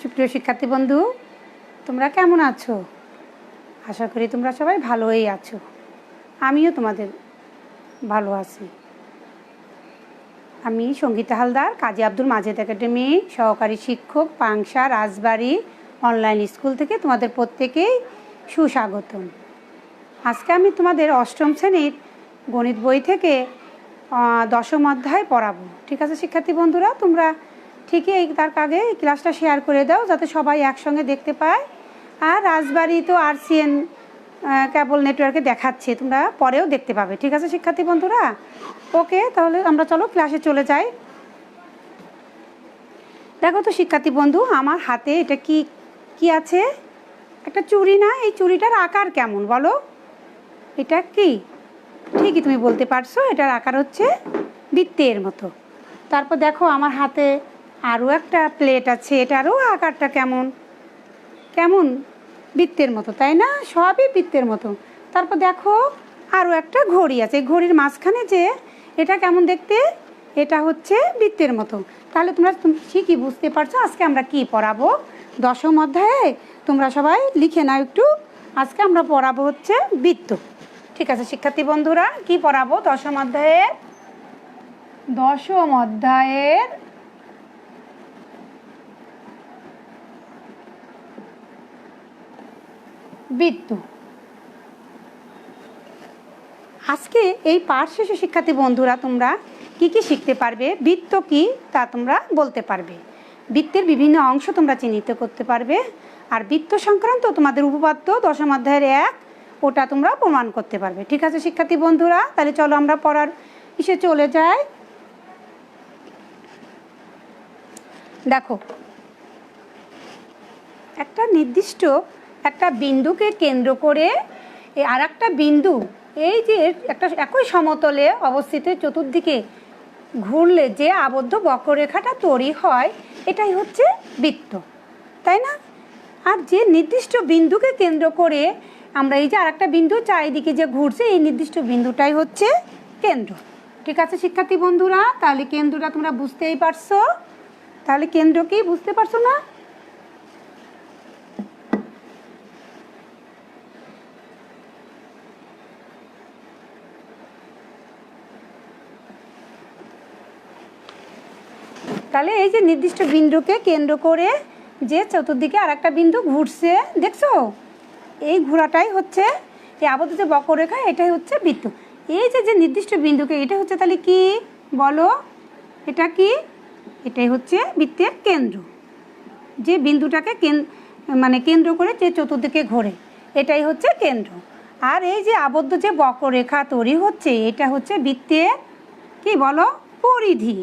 সুপ্রিয় শিক্ষার্থী বন্ধু, তোমরা কেমন আছো? আশা করি তোমরা সবাই ভালোই আছো। আমিও তোমাদের ভালো আছি। আমি সঙ্গীতা হালদার, কাজী আব্দুল মাজেদ একাডেমি সহকারী শিক্ষক, পাংশা রাজবাড়ি অনলাইন স্কুল থেকে তোমাদের প্রত্যেকেই সুস্বাগতম। আজকে আমি তোমাদের অষ্টম শ্রেণীর গণিত বই থেকে দশম অধ্যায় পড়াবো। ঠিক আছে শিক্ষার্থী বন্ধুরা, তোমরা ঠিকই তার আগে ক্লাসটা শেয়ার করে দাও যাতে সবাই একসঙ্গে দেখতে পায়। আর রাজবাড়ি তো RCN কেবল নেটওয়ার্কে দেখাচ্ছে, তোমরা পরেও দেখতে পাবে। ঠিক আছে শিক্ষার্থী বন্ধুরা, ওকে, তাহলে আমরা চলো ক্লাসে চলে যাই। দেখো তো শিক্ষার্থী বন্ধু, আমার হাতে এটা কি আছে? একটা চুড়ি না? এই চুড়িটার আকার কেমন বলো? এটা কি? ঠিকই তুমি বলতে পারছো, এটার আকার হচ্ছে বৃত্তের মতো। তারপর দেখো আমার হাতে আরও একটা প্লেট আছে, এটারও আকারটা কেমন কেমন বৃত্তের মতো, তাই না? সবই বৃত্তের মতো। তারপর দেখো আরও একটা ঘড়ি আছে, এই ঘড়ির মাঝখানে যে এটা কেমন দেখতে, এটা হচ্ছে বৃত্তের মতো। তাহলে তোমরা ঠিকই বুঝতে পারছো আজকে আমরা কি পড়াবো। দশম অধ্যায়ে তোমরা সবাই লিখে নাও একটু। আজকে আমরা পড়াবো হচ্ছে বৃত্ত। ঠিক আছে শিক্ষার্থী বন্ধুরা, কি পড়াবো? দশম অধ্যায়ের বৃত্ত। আজকে এই পাঠ শেষে শিক্ষার্থী বন্ধুরা তোমরা কি শিখতে পারবে, বৃত্ত কি তা তোমরা বলতে পারবে, বৃত্তের বিভিন্ন অংশ তোমরা চিহ্নিত করতে পারবে, আর বৃত্ত সংক্রান্ত তোমাদের উপপাদ্য দশম অধ্যায়ের 1 ওটা তোমরা প্রমাণ করতে পারবে। ঠিক আছে শিক্ষার্থী বন্ধুরা, তাহলে চলো আমরা পড়ার ইসে চলে যাই। দেখো, একটা নির্দিষ্ট একটা বিন্দুকে কেন্দ্র করে আর একটা বিন্দু, এই যে একটা একই সমতলে অবস্থিত চতুর্দিকে ঘুরলে যে আবদ্ধ বক্ররেখাটা তৈরি হয়, এটাই হচ্ছে বৃত্ত, তাই না? আর যে নির্দিষ্ট বিন্দুকে কেন্দ্র করে আমরা এই যে আর একটা বিন্দু চারিদিকে যে ঘুরছে, এই নির্দিষ্ট বিন্দুটাই হচ্ছে কেন্দ্র। ঠিক আছে শিক্ষার্থী বন্ধুরা, তাহলে কেন্দ্রটা তোমরা বুঝতেই পারছো। তাহলে কেন্দ্র কি বুঝতে পারছো না? তাহলে এই যে নির্দিষ্ট বিন্দুকে কেন্দ্র করে যে চতুর্দিকে আর একটা বিন্দু ঘুরছে, দেখছো? এই ঘোরাটাই হচ্ছে এই আবদ্ধ যে বক্ররেখা, এটাই হচ্ছে বৃত্ত। এই যে নির্দিষ্ট বিন্দুকে, এটা হচ্ছে তাহলে কি বলো? এটা কি? এটাই হচ্ছে বৃত্তের কেন্দ্র। যে বিন্দুটাকে কেন্দ্র করে যে চতুর্দিকে ঘোরে, এটাই হচ্ছে কেন্দ্র। আর এই যে আবদ্ধ যে বক্ররেখা তৈরি হচ্ছে, এটা হচ্ছে বৃত্তের কি বলো? পরিধি।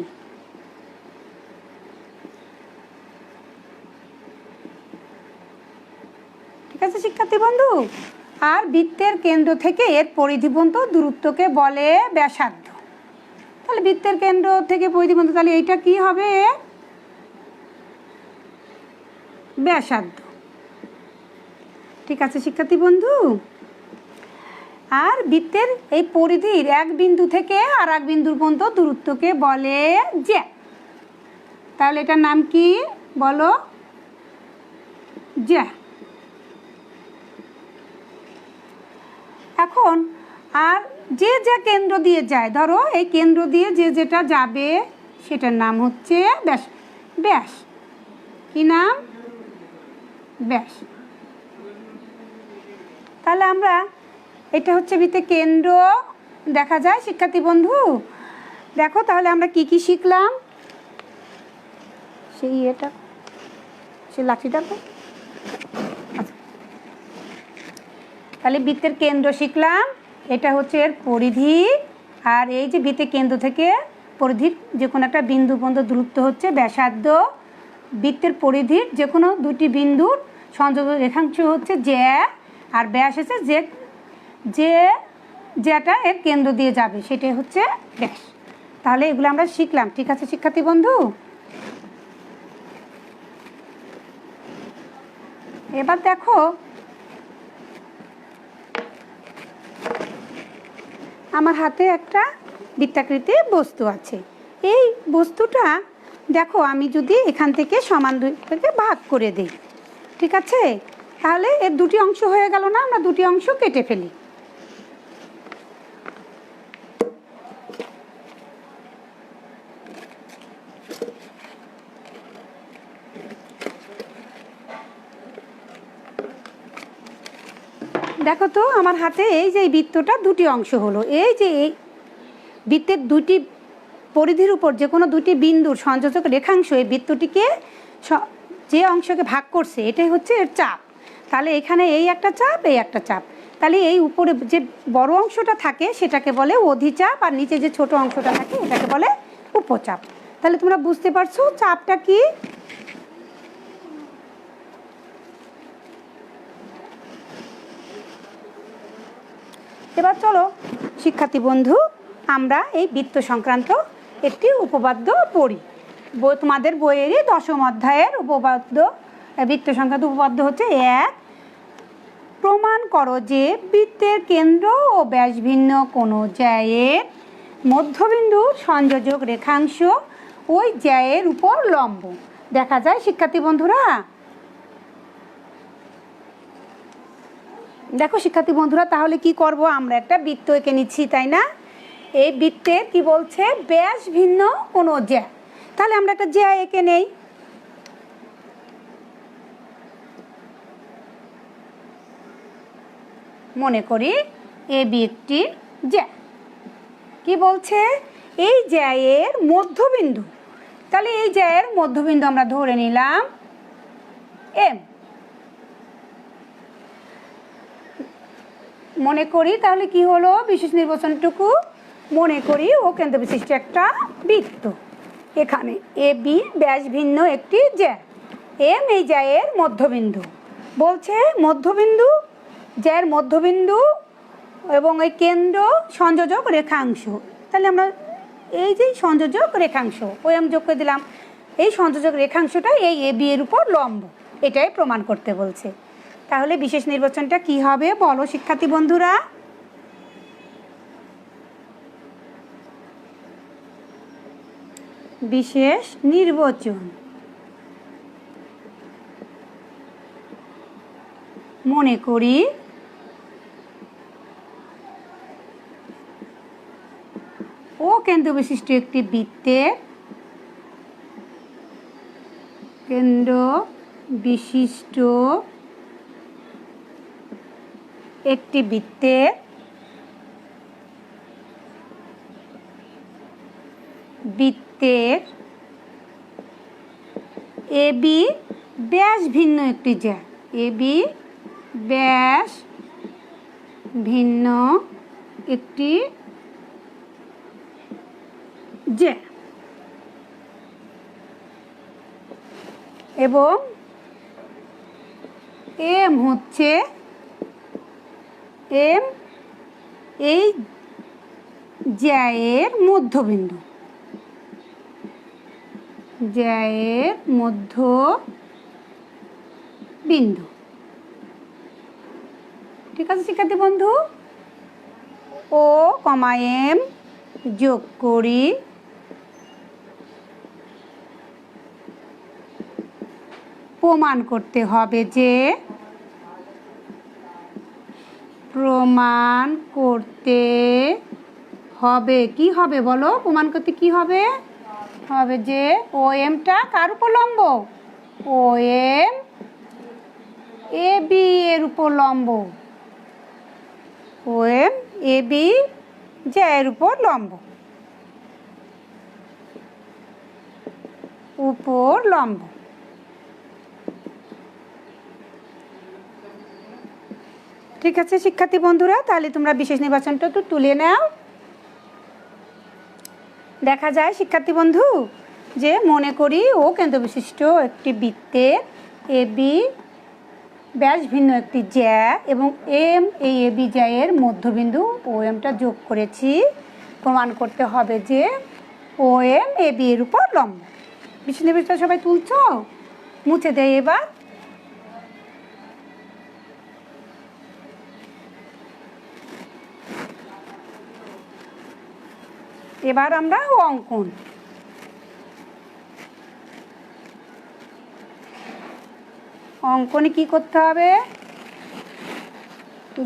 ঠিক আছে শিক্ষার্থী বন্ধু, আর বৃত্তের কেন্দ্র থেকে এর পরিধি পর্যন্ত দূরত্বকে বলে ব্যাসার্ধ। তাহলে বৃত্তের কেন্দ্র থেকে পরিধি পর্যন্ত, তাহলে এইটা কি হবে? ব্যাসার্ধ। ঠিক আছে শিক্ষার্থী বন্ধু, আর বৃত্তের এই পরিধির এক বিন্দু থেকে আর এক বিন্দুর পর্যন্ত দূরত্বকে বলে জ্যা। তাহলে এটার নাম কি বলো? জ্যা। এখন আর যে কেন্দ্র দিয়ে যায়, ধরো এই কেন্দ্র দিয়ে যেটা যাবে সেটার নাম হচ্ছে ব্যাস। ব্যাস কি নাম? ব্যাস। তাহলে আমরা এটা হচ্ছে বৃত্তের কেন্দ্র দেখা যায় শিক্ষার্থী বন্ধু। দেখো তাহলে আমরা কি শিখলাম, সেই লাঠিটা তো আচ্ছা। তাহলে বৃত্তের কেন্দ্র শিখলাম, এটা হচ্ছে এর পরিধি। আর এই যে বৃত্তের কেন্দ্র থেকে পরিধির যে কোনো একটা বিন্দু পর্যন্ত দূরত্ব হচ্ছে ব্যাসার্ধ। বৃত্তের পরিধির যে কোনো দুটি বিন্দুর সংযোগ রেখাংশ হচ্ছে জ্যা, আর ব্যাস হচ্ছে যেটা এর কেন্দ্র দিয়ে যাবে সেটাই হচ্ছে ব্যাস। তাহলে এগুলো আমরা শিখলাম। ঠিক আছে শিক্ষার্থী বন্ধু, এবার দেখো আমার হাতে একটা বৃত্তাকৃতির বস্তু আছে। এই বস্তুটা দেখো আমি যদি এখান থেকে সমান দুই থেকে ভাগ করে দিই, ঠিক আছে, তাহলে এর দুটি অংশ হয়ে গেল না? আমরা দুটি অংশ কেটে ফেলি। দেখো তো আমার হাতে এই যে বৃত্তটা দুটি অংশ হলো। এই যে এই বৃত্তের দুটি পরিধির উপর যে কোনো দুটি বিন্দুর সংযোজক রেখাংশ এই বৃত্তটিকে যে অংশকে ভাগ করছে এটাই হচ্ছে এর চাপ। তাহলে এখানে এই একটা চাপ, এই একটা চাপ, তাহলে এই উপরে যে বড় অংশটা থাকে সেটাকে বলে অধিচাপ, আর নিচে যে ছোট অংশটা থাকে এটাকে বলে উপচাপ। তাহলে তোমরা বুঝতে পারছো চাপটা কি। এবার চলো শিক্ষার্থী বন্ধু আমরা এই বৃত্ত সংক্রান্ত একটি উপপাদ্য পড়ি। তোমাদের বইয়েরই 10ম অধ্যায়ের উপপাদ্য, বৃত্ত সংক্রান্ত উপপাদ্য হচ্ছে 1, প্রমাণ করো যে বৃত্তের কেন্দ্র ও ব্যাস ভিন্ন কোনো জ্যায়ের মধ্যবিন্দু সংযোজক রেখাংশ ওই জ্যায়ের উপর লম্ব। দেখা যায় শিক্ষার্থী বন্ধুরা, দেখো শিক্ষার্থী বন্ধুরা তাহলে কি করব, আমরা একটা বৃত্ত এঁকে নিচ্ছি, তাই না? এই বৃত্তের কি বলছে, ব্যাস ভিন্ন কোনো জ্যা। তাহলে আমরা একটা জ্যা এঁকে নেই। মনে করি এ বি একটি জ্যা। কি বলছে, এই জ্যায়ের মধ্যবিন্দু, তাহলে এই জ্যায়ের মধ্যবিন্দু আমরা ধরে নিলাম এম। মনে করি তাহলে কি হলো, বিশেষ নির্বাচনটুকু মনে করি ও কেন্দ্র বিশিষ্ট একটা বৃত্ত। এখানে এ বি ব্যাস ভিন্ন একটি জ্যা, এম এই জ্যায়ের মধ্যবিন্দু। বলছে মধ্যবিন্দু, জ্যায়ের মধ্যবিন্দু এবং এই কেন্দ্র সংযোজক রেখাংশ। তাহলে আমরা এই যে সংযোজক রেখাংশ ওই আমি যোগ করে দিলাম, এই সংযোজক রেখাংশটা এই এ বি এর উপর লম্ব, এটাই প্রমাণ করতে বলছে। তাহলে বিশেষ নির্বাচনটা কি হবে বলো শিক্ষার্থী বন্ধুরা? বিশেষ নির্বাচন মনে করি ও কেন্দ্র বিশিষ্ট একটি বৃত্তের, কেন্দ্র বিশিষ্ট একটি বৃত্তের এ বি ব্যাস ভিন্ন একটি জ্যা, এ বি ব্যাস ভিন্ন একটি জ্যা এবং এম হচ্ছে এম এই জ্যায়ের মধ্যবিন্দু, জ্যায়ের মধ্যবিন্দু। ঠিক আছে শিক্ষার্থী বন্ধু, ও কমা এম যোগ করি, প্রমাণ করতে হবে যে, প্রমাণ করতে হবে কি হবে বলো, প্রমাণ করতে কি হবে, হবে যে ও এমটা কার উপর লম্ব, ও এম এ বি এর উপর লম্ব, ও এম এ বি জ্যায়ের উপর লম্ব, উপর লম্ব। ঠিক আছে শিক্ষার্থী বন্ধুরা, তাহলে তোমরা বিশেষ নির্বাচনটা তো তুলে নাও। দেখা যায় শিক্ষার্থী বন্ধু যে মনে করি ও কেন্দ্র বিশিষ্ট একটি বৃত্তের এ বি ব্যাস ভিন্ন একটি জ্যা এবং এম এই এ বি জ্যায়ের মধ্যবিন্দু ও এমটা যোগ করেছি। প্রমাণ করতে হবে যে ও এম এ বি এর উপর লম্ব। বিশেষ নির্বাচন সবাই তুলছো, মুছে দেয়। এবার আমরা অঙ্কন, অঙ্কনে কি করতে হবে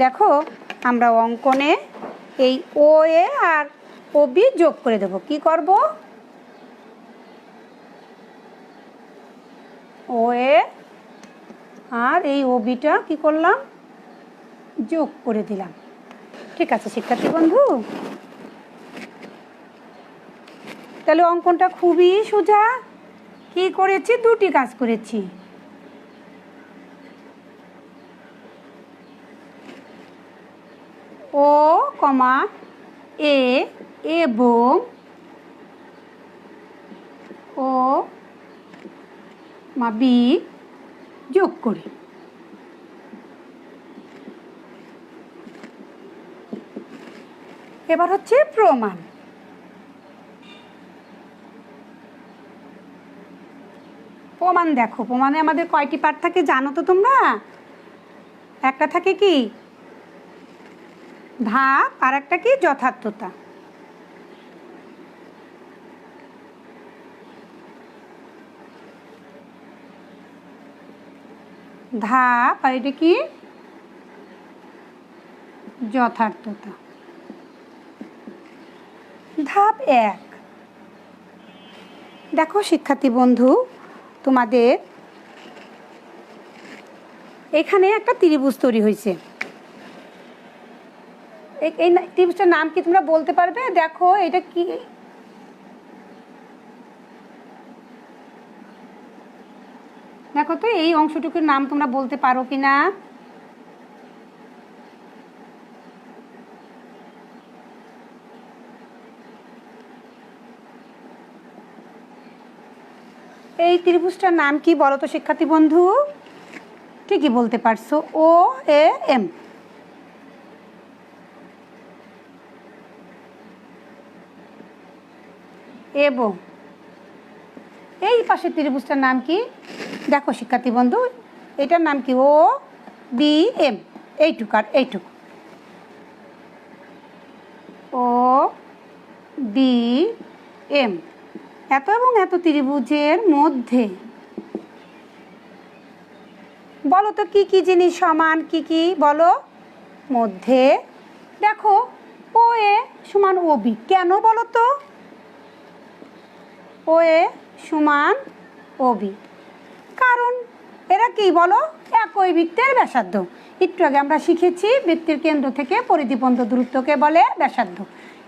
দেখো, আমরা অঙ্কনে এই ও এ আর ও বি যোগ করে দেব। কি করব? ও এ আর এই ও বিটা কী করলাম? যোগ করে দিলাম। ঠিক আছে শিক্ষার্থী বন্ধু, তাহলে অঙ্কনটা খুবই সোজা। কি করেছি? দুটি কাজ করেছি। ও কমা এ এবং ও মা বি যোগ করি। এবার হচ্ছে প্রমাণ। প্রমাণ দেখো, প্রমাণে আমাদের কয়টি পার্ট থাকে জানো তো তোমরা? একটা থাকে কি ধাপ, আর একটা কি যথার্থতা। ধাপ আর এটা কি যথার্থতা। ধাপ 1, দেখো শিক্ষার্থী বন্ধু, তোমাদের এখানে একটা ত্রিভুজ তৈরি হয়েছে। এই ত্রিভুজটার নাম কি তোমরা বলতে পারবে? দেখো এটা কি, দেখো তো এই অংশটুকুর নাম তোমরা বলতে পারো কি না? এই ত্রিভুজটার নাম কি বলো তো শিক্ষার্থী বন্ধু? ঠিকই বলতে পারছো, ও এ এম। এবং এই পাশের ত্রিভুজটার নাম কি দেখো শিক্ষার্থী বন্ধু, এটার নাম কি? ও বি এম। এইটুকু আর এইটুকু, ও বি এম। এত এবং এত ত্রিভুজের মধ্যে বলো তো কি কি জিনিস সমান? কি কি বলো? মধ্যে দেখো ও এ সমান ও বি। কেন বলো তো? ও এ সমান ও বি, কারণ এরা কি বলো? একই বৃত্তের ব্যাসার্ধ। একটু আগে আমরা শিখেছি বৃত্তের কেন্দ্র থেকে পরিধি পর্যন্ত দূরত্বকে বলে ব্যাসার্ধ।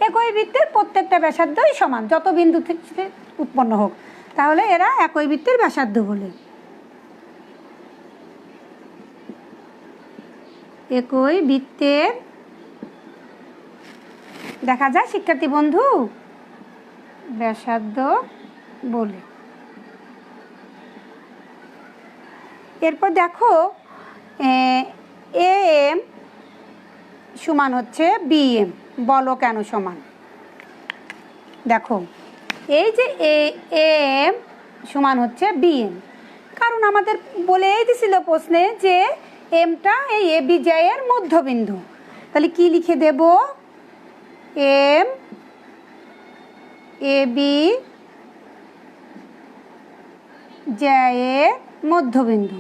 একই বৃত্তের প্রত্যেকটা ব্যাসার্ধই সমান, যত বিন্দু থেকে উৎপন্ন হোক, তাহলে এরা একই বৃত্তের ব্যাসার্ধ বলে। একই বৃত্তের দেখা যায় শিক্ষার্থী বন্ধু ব্যাসার্ধ বলে। এরপর দেখো এ এম সমান হচ্ছে বি এম। বলো কেন সমান? দেখো এই যে এ এম সমান হচ্ছে বি এম, কারণ আমাদের বলেই দিছিল প্রশ্নে যে এমটা এই এ বি এর মধ্যবিন্দু। তাহলে কি লিখে দেব? এম এ বি এর মধ্যবিন্দু।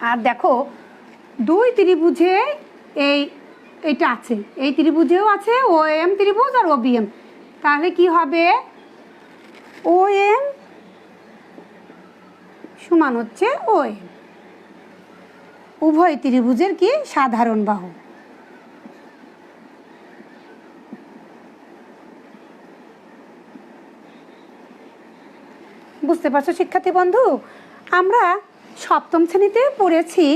আর দেখো দুই ত্রিভুজে এইটা আছে, এই ত্রিভুজেও আছে ও এম ত্রিভুজ আর ও বি এম। তাহলে কি হবে? ও এম সমান হচ্ছে ও এম, উভয় ত্রিভুজের কি সাধারণ বাহু। বুঝতে পারছো শিক্ষার্থী বন্ধু? আমরা সপ্তম শ্রেণীতে পড়েছি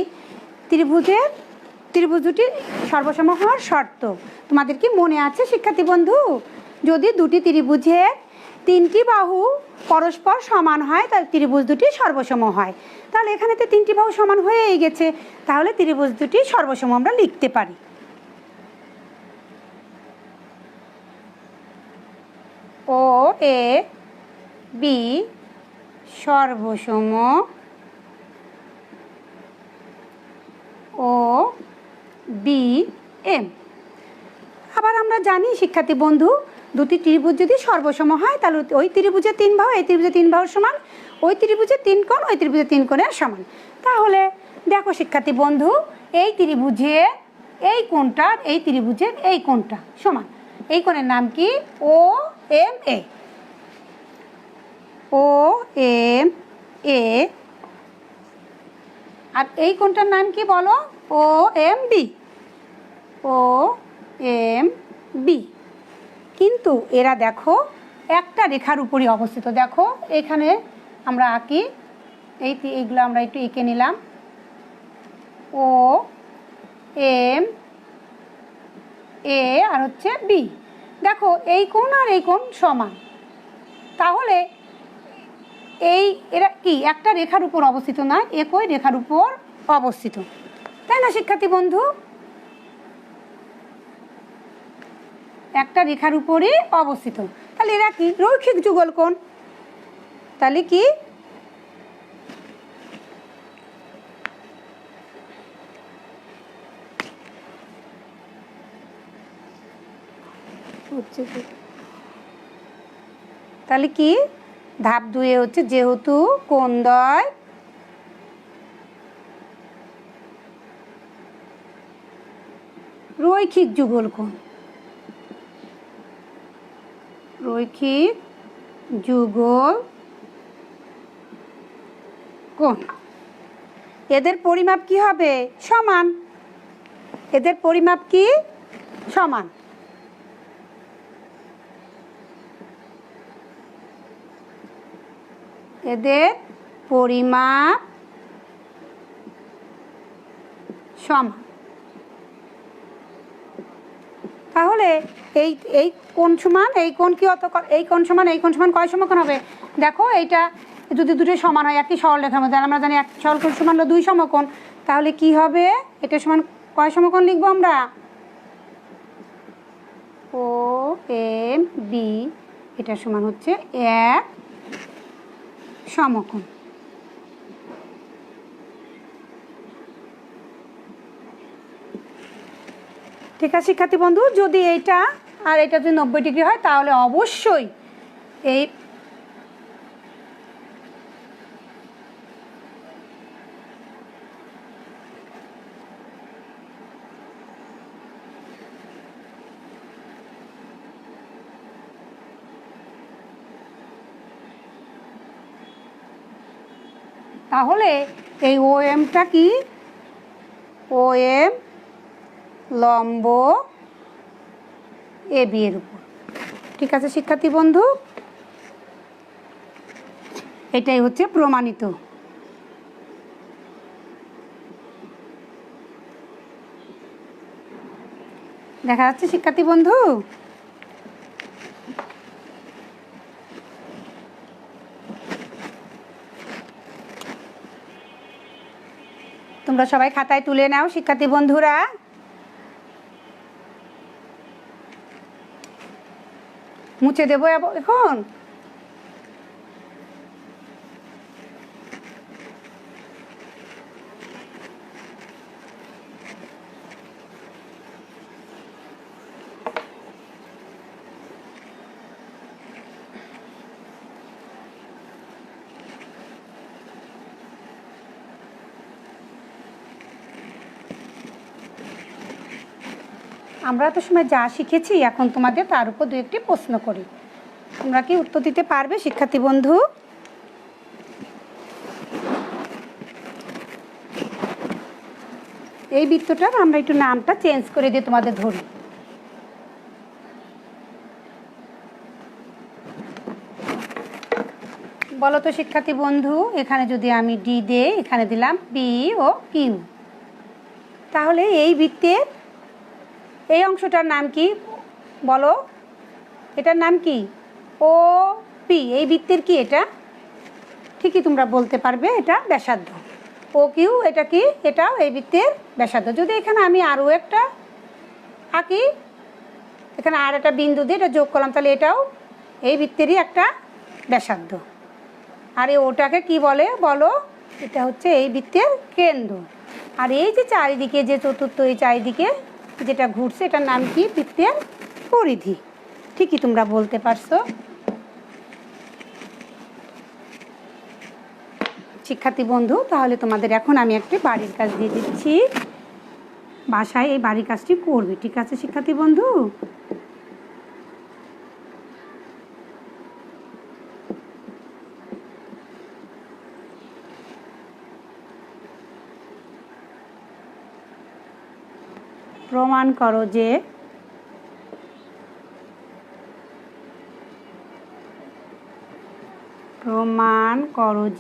ত্রিভুজ দুটি সর্বসম হওয়ার শর্ত। তোমাদের কি মনে আছে শিক্ষার্থী বন্ধু? যদি দুটি ত্রিভুজের তিনটি বাহু পরস্পর সমান হয় তাহলে ত্রিভুজ দুটি সর্বসম হয়। তাহলে এখানে তো তিনটি বাহু সমান হয়েই গেছে, তাহলে ত্রিভুজ দুটি সর্বসম আমরা লিখতে পারি। ও A B সর্বসম O B M. আবার আমরা জানি শিক্ষার্থী বন্ধু, দুটি ত্রিভুজ যদি সর্বসম হয় তাহলে ওই ত্রিভুজের 3 বাহু এই ত্রিভুজের 3 বাহুর সমান, ওই ত্রিভুজের 3 কোণ ওই ত্রিভুজের 3 কোণের সমান। তাহলে দেখো শিক্ষার্থী বন্ধু, এই ত্রিভুজে এই কোণটা এই ত্রিভুজের এই কোণটা সমান। এই কোণের নাম কি? ও M A. O M A. আর এই কোণটার নাম কি বলো? ও এম বি। ও এম বি। কিন্তু এরা দেখো একটা রেখার উপরই অবস্থিত। দেখো এখানে আমরা আঁকি, এইগুলো আমরা একটু এঁকে নিলাম। ও এম এ আর হচ্ছে বি। দেখো এই কোণ আর এই কোণ সমান, তাহলে এরা কি একটা রেখার উপর অবস্থিত না, একই রেখার উপর অবস্থিত, তাই না শিক্ষার্থী বন্ধু? একটা রেখার উপরই অবস্থিত, তাহলে এরা কি রৈখিক যুগল কোণ। তাহলে কি তাহলে কি ধাপ 2 হচ্ছে যেহেতু কোণদ্বয় রৈখিক যুগল কোণ, রৈখিক যুগল কোণ, এদের পরিমাপ কি হবে? সমান। এদের পরিমাপ কি? সমান। এদের পরিমাপ সমান। তাহলে এই কোণ সমান এই কোণ কি অত, এই কোণ সমান এই কোণ সমান কয় সমকোণ হবে? দেখো এইটা যদি দুটো সমান হয় একই সরলরেখার মধ্যে, আমরা জানি এক সরলকোণ সমান হলো 2 সমকোণ, তাহলে কি হবে? এটা সমান কয় সমকোণ লিখবো আমরা? ও এম বি এটা সমান হচ্ছে 1 সমকোণ। ঠিক আছে শিক্ষার্থী বন্ধু, যদি এইটা আর এটা যদি 90 ডিগ্রি হয় তাহলে অবশ্যই এই তাহলে এই ও এমটা কি? ও এম লম্ব এ বি এর উপর। ঠিক আছে শিক্ষার্থী বন্ধু, এটাই হচ্ছে প্রমাণিত। দেখা যাচ্ছে শিক্ষার্থী বন্ধু? তোমরা সবাই খাতায় তুলে নাও শিক্ষার্থী বন্ধুরা। মুছে দেবো এখন। আমরা তো সময় যা শিখেছি এখন তোমাদের তার উপর 2-1টি প্রশ্ন করি, তোমরা কি উত্তর দিতে পারবে শিক্ষার্থী বন্ধু? এই বৃত্তটার আমরা একটু নামটা চেঞ্জ করে দিয়ে তোমাদের ধরি। বলো তো শিক্ষার্থী বন্ধু, এখানে যদি আমি ডি দেই, এখানে দিলাম পি ও কিউ, তাহলে এই বৃত্তের এই অংশটার নাম কি বলো? এটার নাম কি? O P. এই বৃত্তের কি এটা? ঠিকই তোমরা বলতে পারবে, এটা ব্যাসার্ধ। ও কিউ এটা কি? এটাও এই বৃত্তের ব্যাসার্ধ। যদি এখানে আমি আরও একটা আঁকি, এখানে আর একটা বিন্দু দিয়ে এটা যোগ করলাম, তাহলে এটাও এই বৃত্তেরই একটা ব্যাসার্ধ। আর এই ওটাকে কি বলে বলো? এটা হচ্ছে এই বৃত্তের কেন্দ্র। আর এই যে চারিদিকে যে চতুর্থ, এই চারিদিকে যেটা ঘুরছে এটার নাম কি? বৃত্তের পরিধি। ঠিকই তোমরা বলতে পারছো। শিক্ষার্থী বন্ধু, তাহলে তোমাদের এখন আমি একটি বাড়ির কাজ দিয়ে দিচ্ছি, বাসায় এই বাড়ির কাজটি করবে। ঠিক আছে শিক্ষার্থী বন্ধু? প্রমাণ করো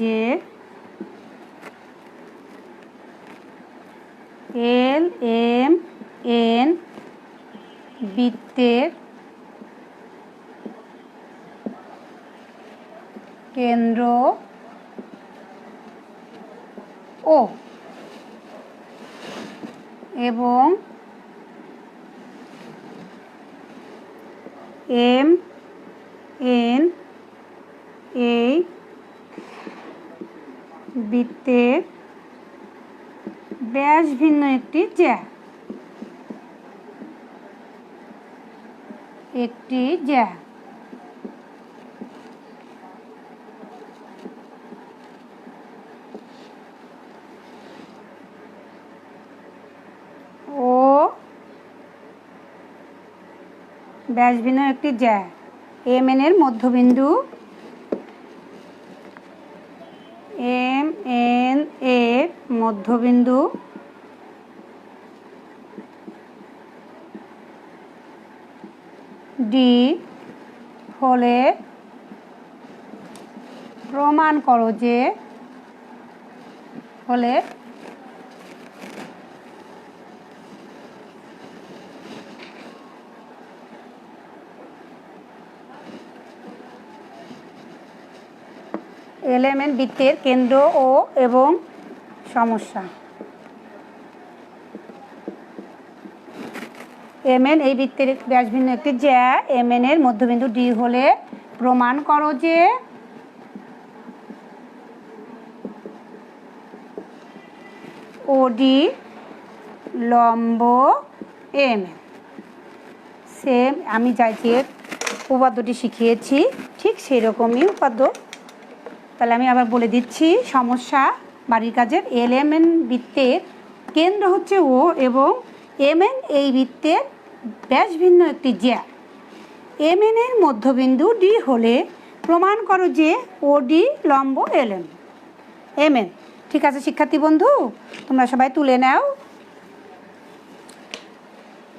যে LMN বৃত্তের কেন্দ্র ও এবং MN এই বৃত্তের ব্যাস ভিন্ন একটি জ্যা। ও ব্যাস ভিন্ন একটি জ্যা। MN এর মধ্যবিন্দু MN এর মধ্যবিন্দু D হলে প্রমাণ করো যে LMN বৃত্তের কেন্দ্র ও এবং সমস্যা। MN এই বৃত্তের ব্যাস ভিন্ন একটি জ্যা। MN এর মধ্যবিন্দু D হলে প্রমাণ করো যে OD লম্ব MN। সেম আমি যে উপপাদ্যটি শিখিয়েছি ঠিক সেই রকমই উপপাদ্য। তাহলে আমি আবার বলে দিচ্ছি সমস্যা বাড়ির কাজের। LMN বৃত্তের কেন্দ্র হচ্ছে ও এবং MN এই বৃত্তের ব্যাস ভিন্ন একটি জ্যা। MN এর মধ্যবিন্দু D হলে প্রমাণ করো যে OD লম্ব MN। ঠিক আছে শিক্ষার্থী বন্ধু, তোমরা সবাই তুলে নাও।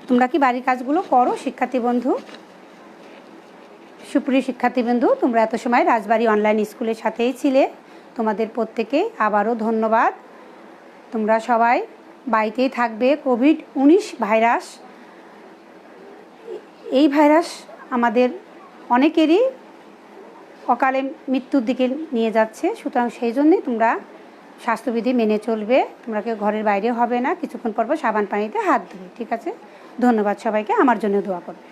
তোমরা কি বাড়ির কাজগুলো করো শিক্ষার্থী বন্ধু? সুপ্রিয় শিক্ষার্থী বন্ধু, তোমরা এত সময় রাজবাড়ী অনলাইন স্কুলের সাথেই ছিলে। তোমাদের প্রত্যেকে আবারও ধন্যবাদ। তোমরা সবাই বাড়িতেই থাকবে। কোভিড-19 ভাইরাস, এই ভাইরাস আমাদের অনেকেরই অকালে মৃত্যুর দিকে নিয়ে যাচ্ছে। সুতরাং সেই জন্যই তোমরা স্বাস্থ্যবিধি মেনে চলবে। তোমরা কেউ ঘরের বাইরে হবে না, কিছুক্ষণ পর সাবান পানিতে হাত ধুবে। ঠিক আছে? ধন্যবাদ সবাইকে, আমার জন্য দোয়া করবে।